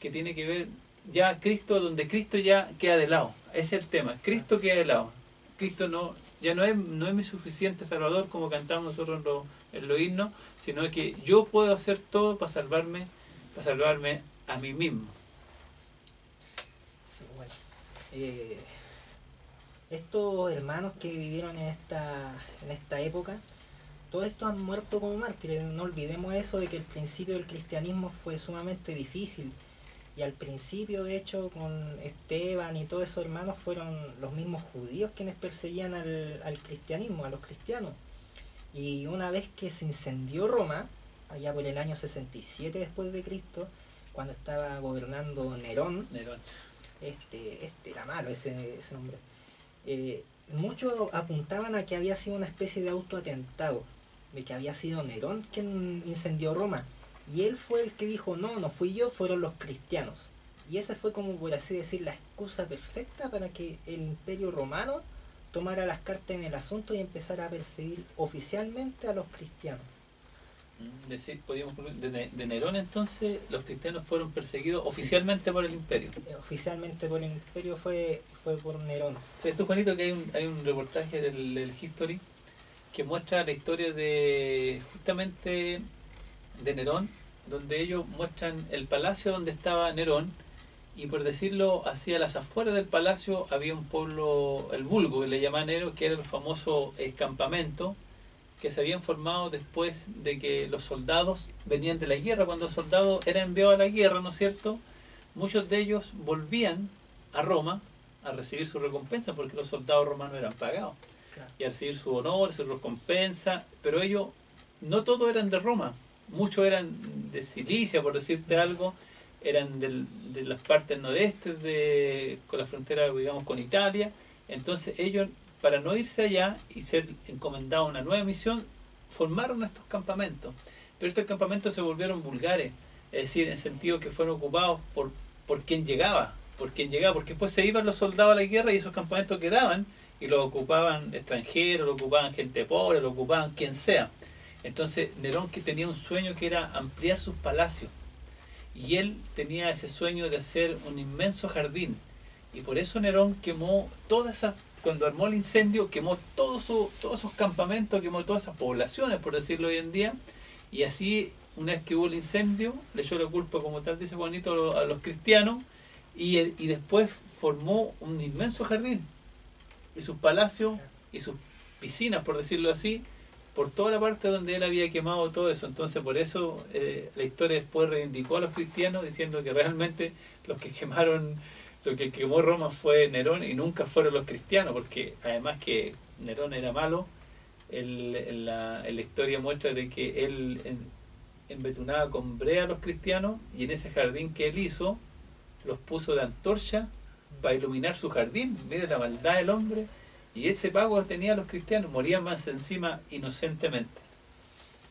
que tiene que ver ya Cristo, donde Cristo ya queda de lado. Ese es el tema. Cristo queda de lado. Cristo ya no es mi suficiente Salvador, como cantamos nosotros en los himnos, sino que yo puedo hacer todo para salvarme a mí mismo. Sí, bueno. Estos hermanos que vivieron en esta época, todos estos han muerto como mártires. No olvidemos eso de que el principio del cristianismo fue sumamente difícil. Y al principio, de hecho, con Esteban y todos esos hermanos fueron los mismos judíos quienes perseguían al cristianismo, a los cristianos. Y una vez que se incendió Roma, allá por el año 67 después de Cristo, cuando estaba gobernando Nerón. Este era malo ese nombre. Muchos apuntaban a que había sido una especie de autoatentado, de que había sido Nerón quien incendió Roma. Y él fue el que dijo, no fui yo, fueron los cristianos. Y esa fue, como por así decir, la excusa perfecta para que el Imperio Romano tomara las cartas en el asunto y empezara a perseguir oficialmente a los cristianos. Podríamos concluir, de Nerón entonces los cristianos fueron perseguidos oficialmente por el imperio. Oficialmente por el imperio fue por Nerón. ¿Sabes tú, Juanito, que hay un reportaje del History que muestra la historia de justamente de Nerón, donde ellos muestran el palacio donde estaba Nerón, y por decirlo, hacia las afueras del palacio había un pueblo, el vulgo, que le llamaban Nerón, que era el famoso campamento que se habían formado después de que los soldados venían de la guerra. Cuando el soldado era enviado a la guerra, ¿no es cierto?, muchos de ellos volvían a Roma a recibir su recompensa, porque los soldados romanos eran pagados, claro, y a recibir su honor, su recompensa, pero ellos, no todos eran de Roma, muchos eran de Cilicia, por decirte algo, eran de las partes noreste, con la frontera, digamos, con Italia. Entonces ellos, para no irse allá y ser encomendados a una nueva misión, formaron estos campamentos. Pero estos campamentos se volvieron vulgares, es decir, en el sentido que fueron ocupados por quien llegaba, porque después se iban los soldados a la guerra y esos campamentos quedaban y los ocupaban extranjeros, lo ocupaban gente pobre, lo ocupaban quien sea. Entonces Nerón, que tenía un sueño que era ampliar sus palacios, y él tenía ese sueño de hacer un inmenso jardín, y por eso Nerón quemó cuando armó el incendio, quemó todos esos campamentos, quemó todas esas poblaciones, por decirlo hoy en día, y así, una vez que hubo el incendio, le echó la culpa, como tal dice Juanito, a los cristianos, y después formó un inmenso jardín, y sus palacios, y sus piscinas, por decirlo así, por toda la parte donde él había quemado todo eso. Entonces, por eso la historia después reivindicó a los cristianos, diciendo que realmente lo que quemó Roma fue Nerón y nunca fueron los cristianos, porque además que Nerón era malo, la historia muestra de que él embetunaba con brea a los cristianos, y en ese jardín que él hizo, los puso de antorcha para iluminar su jardín. Mire la maldad del hombre. Y ese pago tenía los cristianos, morían más encima inocentemente.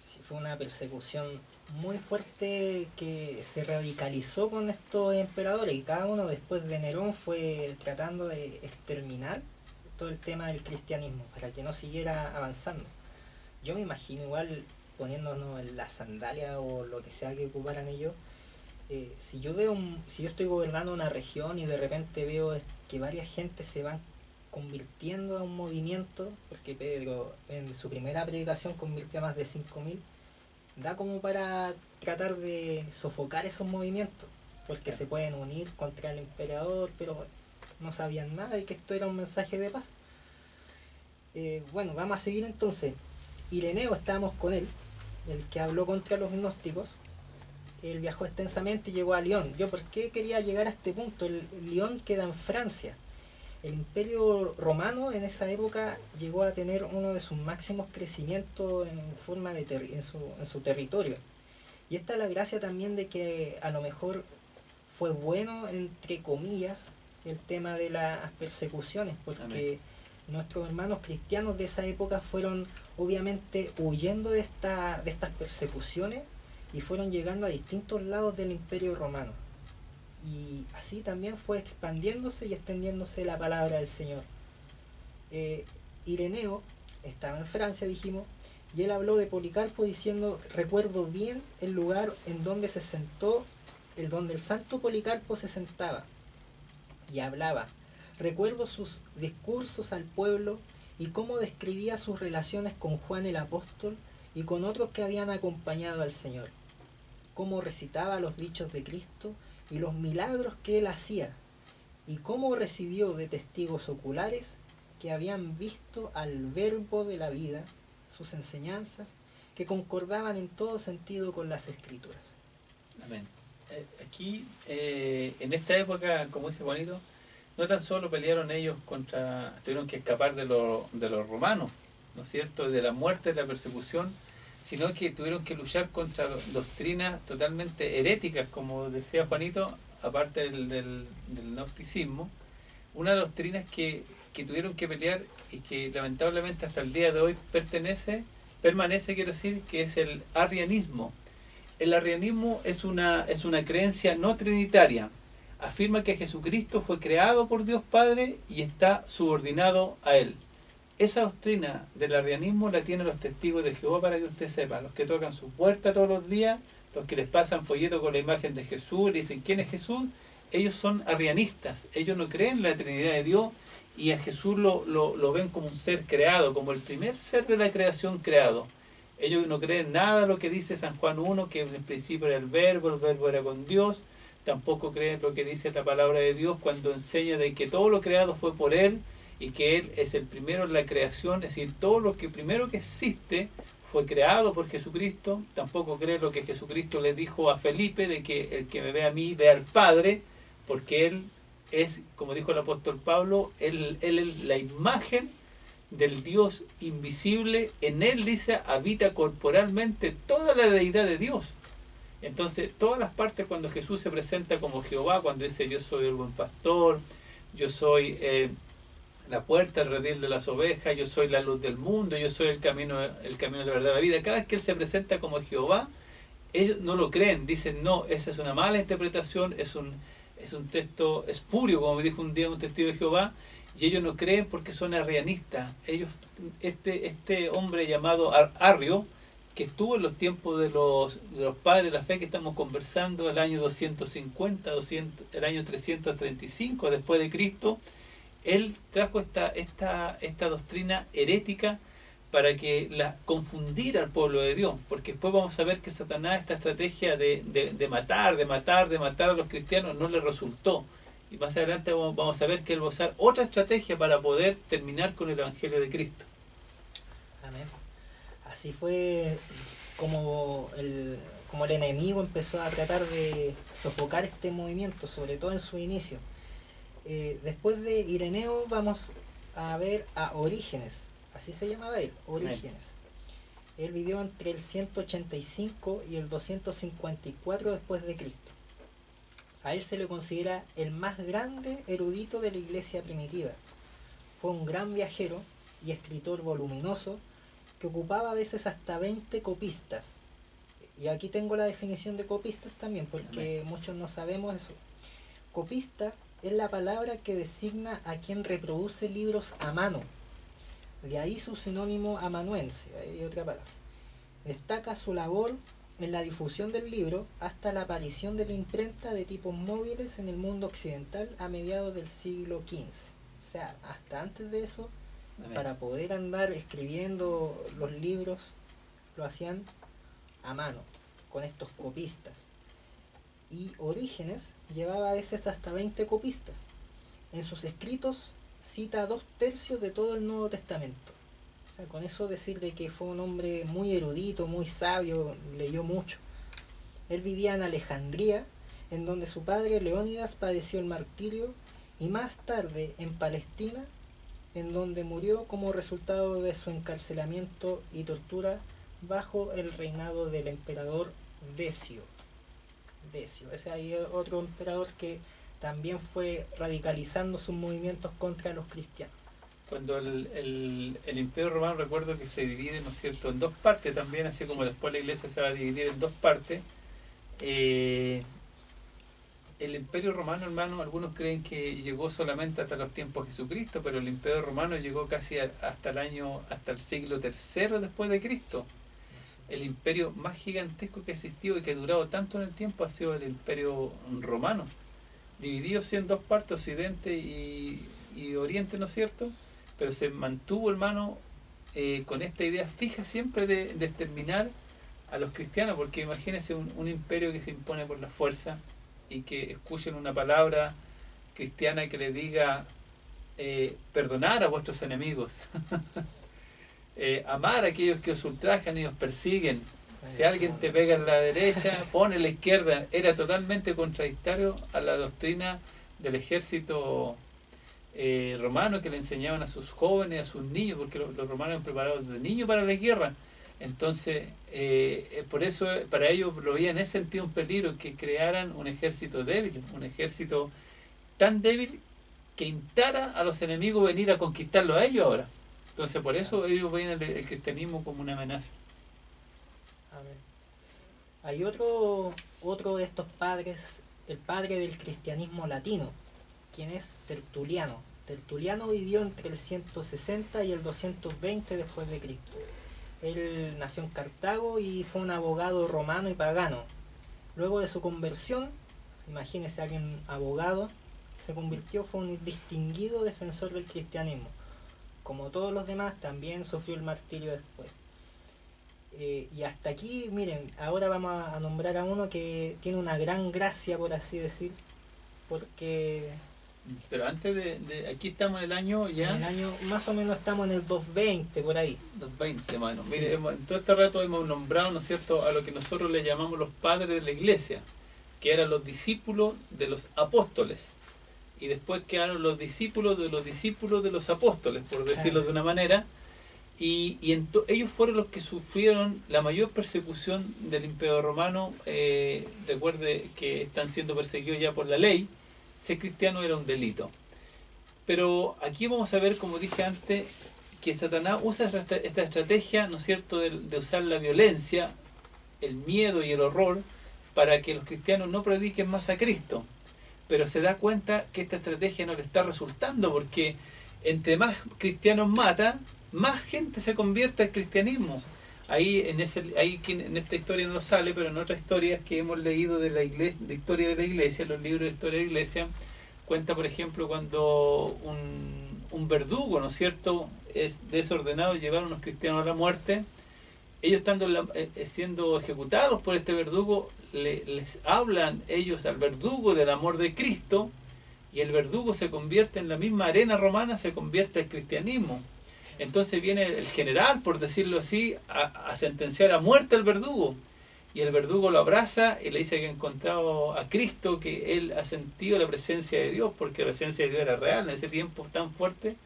Sí, fue una persecución muy fuerte que se radicalizó con estos emperadores, y cada uno después de Nerón fue tratando de exterminar todo el tema del cristianismo para que no siguiera avanzando. Yo me imagino, igual poniéndonos en la sandalia o lo que sea que ocuparan ellos, si yo estoy gobernando una región y de repente veo que varias gente se van convirtiendo a un movimiento, porque Pedro en su primera predicación convirtió a más de 5.000, da como para tratar de sofocar esos movimientos, porque se pueden unir contra el emperador, pero no sabían nada y que esto era un mensaje de paz. Bueno, vamos a seguir entonces. Ireneo, estábamos con él, el que habló contra los gnósticos. Él viajó extensamente y llegó a Lyon. ¿Yo por qué quería llegar a este punto? Lyon queda en Francia. El Imperio Romano en esa época llegó a tener uno de sus máximos crecimientos en su territorio. Y esta es la gracia también de que a lo mejor fue bueno, entre comillas, el tema de las persecuciones, porque Amén. Nuestros hermanos cristianos de esa época fueron obviamente huyendo de estas persecuciones y fueron llegando a distintos lados del Imperio Romano. Y así también fue expandiéndose y extendiéndose la palabra del Señor. Ireneo estaba en Francia, dijimos, y él habló de Policarpo diciendo: recuerdo bien el lugar en donde se sentó el donde el santo Policarpo se sentaba y hablaba. Recuerdo sus discursos al pueblo y cómo describía sus relaciones con Juan el apóstol y con otros que habían acompañado al Señor, cómo recitaba los dichos de Cristo y los milagros que él hacía, y cómo recibió de testigos oculares que habían visto al Verbo de la vida, sus enseñanzas, que concordaban en todo sentido con las Escrituras. Amén. Aquí, en esta época, como dice Juanito, no tan solo pelearon ellos tuvieron que escapar de los romanos, ¿no es cierto?, de la muerte, de la persecución, sino que tuvieron que luchar contra doctrinas totalmente heréticas, como decía Juanito, aparte del gnosticismo, una doctrina que tuvieron que pelear y que lamentablemente hasta el día de hoy permanece, quiero decir, que es el arrianismo. El arrianismo es una creencia no trinitaria. Afirma que Jesucristo fue creado por Dios Padre y está subordinado a Él. Esa doctrina del arrianismo la tienen los testigos de Jehová, para que usted sepa, los que tocan su puerta todos los días, los que les pasan folletos con la imagen de Jesús, le dicen ¿quién es Jesús? Ellos son arrianistas, ellos no creen en la Trinidad de Dios y a Jesús lo ven como un ser creado, como el primer ser de la creación creado. Ellos no creen nada de lo que dice San Juan 1, que en el principio era el verbo era con Dios. Tampoco creen lo que dice la palabra de Dios cuando enseña de que todo lo creado fue por Él y que Él es el primero en la creación, es decir, todo lo que primero que existe fue creado por Jesucristo. Tampoco creen lo que Jesucristo le dijo a Felipe, de que el que me ve a mí ve al Padre, porque Él es, como dijo el apóstol Pablo, Él es la imagen del Dios invisible. En Él, dice, habita corporalmente toda la deidad de Dios. Entonces, todas las partes cuando Jesús se presenta como Jehová, cuando dice yo soy el buen pastor, yo soy la puerta, el redil de las ovejas, yo soy la luz del mundo, yo soy el camino de la verdad de la vida, cada vez que Él se presenta como Jehová, ellos no lo creen, dicen no, esa es una mala interpretación, es un texto espurio, como me dijo un día un testigo de Jehová, y ellos no creen porque son arrianistas. Ellos, este hombre llamado Arrio, que estuvo en los tiempos de los padres de la fe que estamos conversando, el año 250, el año 335 después de Cristo, él trajo esta doctrina herética para confundir al pueblo de Dios, porque después vamos a ver que Satanás, esta estrategia de matar a los cristianos no le resultó, y más adelante vamos a ver que él va a usar otra estrategia para poder terminar con el Evangelio de Cristo. Amén. Así fue como el enemigo empezó a tratar de sofocar este movimiento, sobre todo en su inicio. Después de Ireneo vamos a ver a Orígenes, así se llamaba él, Orígenes. Él vivió entre el 185 y el 254 después de Cristo. A él se le considera el más grande erudito de la iglesia primitiva. Fue un gran viajero y escritor voluminoso que ocupaba a veces hasta 20 copistas. Y aquí tengo la definición de copistas también, porque muchos no sabemos eso. Copista es la palabra que designa a quien reproduce libros a mano. De ahí su sinónimo amanuense, hay otra palabra. Destaca su labor en la difusión del libro hasta la aparición de la imprenta de tipos móviles en el mundo occidental a mediados del siglo XV. O sea, hasta antes de eso, Amén. Para poder andar escribiendo los libros, lo hacían a mano, con estos copistas. Y Orígenes llevaba a veces hasta 20 copistas. En sus escritos cita 2/3 de todo el Nuevo Testamento. O sea, con eso decir de que fue un hombre muy erudito, muy sabio, leyó mucho. Él vivía en Alejandría, en donde su padre Leónidas padeció el martirio, y más tarde en Palestina, en donde murió como resultado de su encarcelamiento y tortura bajo el reinado del emperador Decio. Ese ahí es otro emperador que también fue radicalizando sus movimientos contra los cristianos. Cuando el Imperio Romano, recuerdo que se divide, ¿no es cierto?, en dos partes también, así como después la iglesia se va a dividir en dos partes. El Imperio Romano, hermano, algunos creen que llegó solamente hasta los tiempos de Jesucristo, pero el Imperio Romano llegó casi hasta el siglo III después de Cristo. el imperio más gigantesco que ha existido y que ha durado tanto en el tiempo ha sido el imperio romano, dividido en dos partes, Occidente y Oriente, ¿no es cierto? Pero se mantuvo, hermano, con esta idea fija siempre de exterminar a los cristianos, porque imagínense un imperio que se impone por la fuerza y que escuchen una palabra cristiana que le diga perdonar a vuestros enemigos, amar a aquellos que os ultrajan y os persiguen. Si alguien te pega en la derecha, pone en la izquierda. Era totalmente contradictorio a la doctrina del ejército romano, que le enseñaban a sus jóvenes, a sus niños, porque los romanos eran preparados de niños para la guerra. Entonces, por eso para ellos lo veían en ese sentido un peligro, que crearan un ejército débil, un ejército tan débil que instara a los enemigos a venir a conquistarlo a ellos ahora. Entonces, por eso ellos ven el cristianismo como una amenaza. Amén. Hay otro de estos padres, el padre del cristianismo latino, quien es Tertuliano. Tertuliano vivió entre el 160 y el 220 después de Cristo. Él nació en Cartago y fue un abogado romano y pagano. Luego de su conversión, imagínese alguien abogado, se convirtió, fue un distinguido defensor del cristianismo. Como todos los demás, también sufrió el martirio después. Y hasta aquí, miren, ahora vamos a nombrar a uno que tiene una gran gracia, por así decir, porque... Pero antes de aquí estamos en el año ya... En el año, más o menos estamos en el 220, por ahí. 220, mano. Sí. Mire, en todo este rato hemos nombrado, ¿no es cierto?, a lo que nosotros le llamamos los padres de la iglesia, que eran los discípulos de los apóstoles. Y después quedaron los discípulos de los apóstoles, por decirlo de una manera. Y ellos fueron los que sufrieron la mayor persecución del Imperio Romano. Recuerde que están siendo perseguidos ya por la ley. Ser cristiano era un delito. Pero aquí vamos a ver, como dije antes, que Satanás usa esta estrategia, ¿no es cierto?, de usar la violencia, el miedo y el horror para que los cristianos no prediquen más a Cristo. Pero se da cuenta que esta estrategia no le está resultando, porque entre más cristianos mata, más gente se convierte al cristianismo. Ahí en esta historia no sale, pero en otras historias que hemos leído de la iglesia, de historia de la iglesia, los libros de historia de la iglesia, cuenta, por ejemplo, cuando un verdugo, ¿no es cierto?, es desordenado, llevar a unos cristianos a la muerte. Ellos estando siendo ejecutados por este verdugo, les hablan ellos al verdugo del amor de Cristo, y el verdugo se convierte en la misma arena romana, se convierte al cristianismo. Entonces viene el general, por decirlo así, a sentenciar a muerte al verdugo, y el verdugo lo abraza y le dice que ha encontrado a Cristo, que él ha sentido la presencia de Dios, porque la presencia de Dios era real en ese tiempo tan fuerte,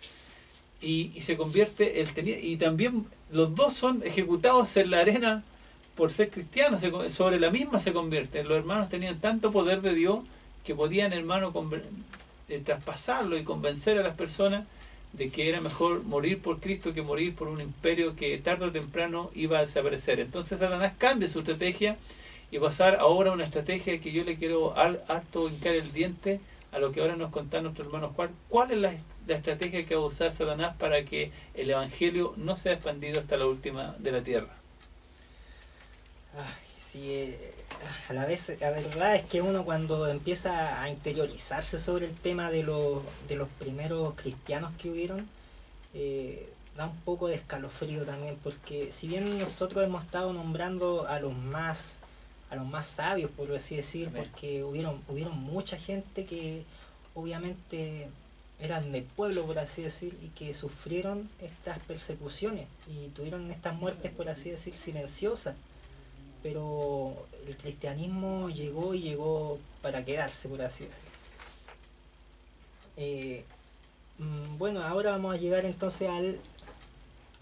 y se convierte, y también los dos son ejecutados en la arena por ser cristianos, sobre la misma se convierten. Los hermanos tenían tanto poder de Dios que podían, hermano, traspasarlo y convencer a las personas de que era mejor morir por Cristo que morir por un imperio que tarde o temprano iba a desaparecer. Entonces Satanás cambia su estrategia y pasar ahora a una estrategia que yo le quiero harto hincar el diente a lo que ahora nos contá nuestro hermano Juan. ¿Cuál es la estrategia que va a usar Satanás para que el evangelio no sea expandido hasta la última de la tierra? Ay, sí, a la verdad es que uno, cuando empieza a interiorizarse sobre el tema de los primeros cristianos que hubieron, da un poco de escalofrío también, porque si bien nosotros hemos estado nombrando a los más sabios, por así decir, porque hubieron mucha gente que obviamente eran del pueblo, por así decir, y que sufrieron estas persecuciones y tuvieron estas muertes, por así decir, silenciosas. Pero el cristianismo llegó para quedarse, por así decir. Bueno, ahora vamos a llegar entonces al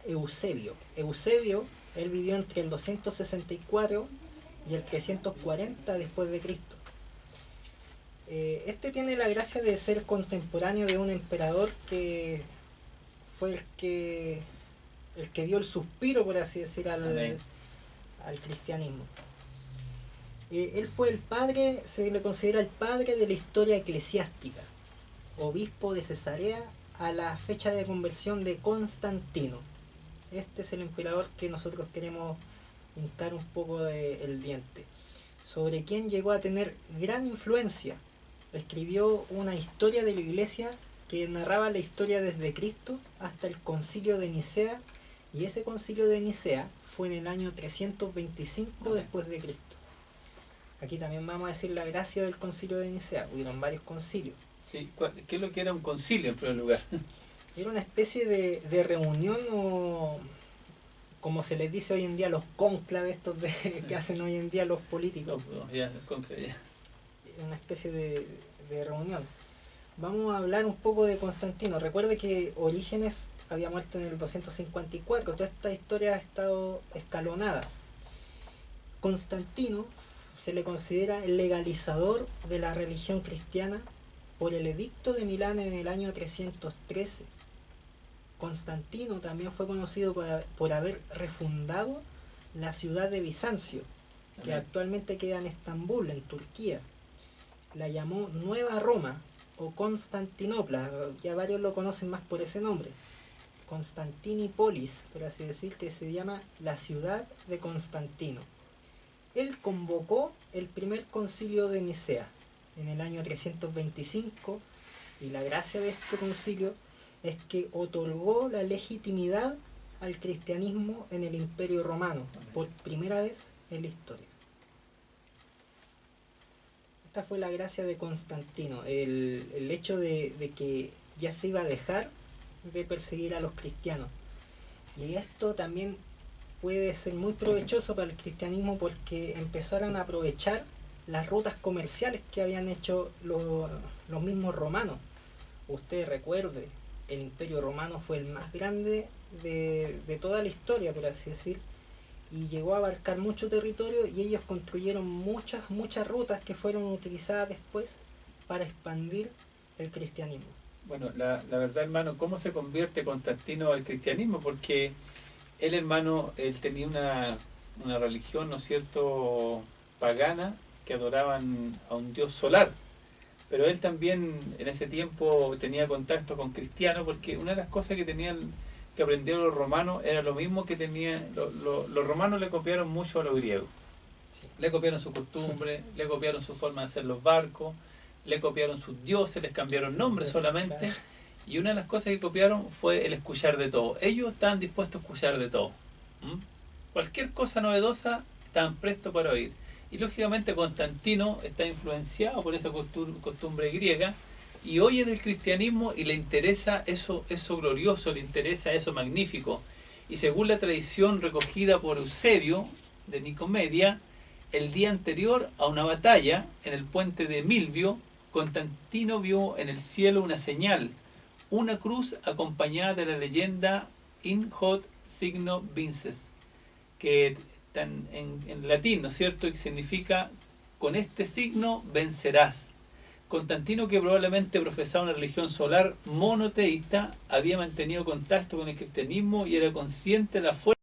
Eusebio. Eusebio, él vivió entre el 264 y el 340 después de Cristo. Este tiene la gracia de ser contemporáneo de un emperador que fue el que dio el suspiro, por así decir, al cristianismo. Él fue el padre, se le considera el padre de la historia eclesiástica, obispo de Cesarea a la fecha de conversión de Constantino. Este es el emperador que nosotros queremos hincar un poco el diente, sobre quien llegó a tener gran influencia. Escribió una historia de la Iglesia que narraba la historia desde Cristo hasta el Concilio de Nicea, y ese Concilio de Nicea fue en el año 325 después de Cristo. Aquí también vamos a decir la gracia del Concilio de Nicea. Hubieron varios concilios. Sí, ¿qué es lo que era un concilio en primer lugar? Era una especie de reunión, o como se les dice hoy en día, los cónclaves estos que hacen hoy en día los políticos. No, ya, el conclave, ya. Una especie de reunión. Vamos a hablar un poco de Constantino. Recuerde que Orígenes había muerto en el 254. Toda esta historia ha estado escalonada. Constantino se le considera el legalizador de la religión cristiana por el edicto de Milán en el año 313. Constantino también fue conocido por haber refundado la ciudad de Bizancio, que actualmente queda en Estambul, en Turquía. La llamó Nueva Roma o Constantinopla, ya varios lo conocen más por ese nombre. Constantinipolis, por así decir, que se llama la ciudad de Constantino. Él convocó el primer concilio de Nicea en el año 325, y la gracia de este concilio es que otorgó la legitimidad al cristianismo en el Imperio Romano por primera vez en la historia. Esta fue la gracia de Constantino, el hecho de que ya se iba a dejar de perseguir a los cristianos. Y esto también puede ser muy provechoso para el cristianismo, porque empezaron a aprovechar las rutas comerciales que habían hecho los mismos romanos. Usted recuerde, el Imperio Romano fue el más grande de toda la historia, por así decir, y llegó a abarcar mucho territorio, y ellos construyeron muchas rutas que fueron utilizadas después para expandir el cristianismo. Bueno, la verdad, hermano, ¿cómo se convierte Constantino al cristianismo? Porque él, hermano, él tenía una religión, ¿no es cierto?, pagana, que adoraban a un dios solar. Pero él también en ese tiempo tenía contacto con cristianos, porque una de las cosas que aprendieron los romanos era lo mismo que tenían los romanos. Le copiaron mucho a los griegos. Sí. Le copiaron su costumbre, le copiaron su forma de hacer los barcos, le copiaron sus dioses, les cambiaron nombres solamente. Claro. Y una de las cosas que copiaron fue el escuchar de todo. Ellos estaban dispuestos a escuchar de todo. Cualquier cosa novedosa estaban prestos para oír. Y lógicamente Constantino está influenciado por esa costumbre griega, y oye del cristianismo y le interesa eso glorioso, le interesa eso magnífico. Y según la tradición recogida por Eusebio de Nicomedia, el día anterior a una batalla en el puente de Milvio, Constantino vio en el cielo una señal, una cruz acompañada de la leyenda In hoc signo vinces, que en latín, ¿no es cierto?, y que significa con este signo vencerás. Constantino, que probablemente profesaba una religión solar monoteísta, había mantenido contacto con el cristianismo y era consciente de la fuerza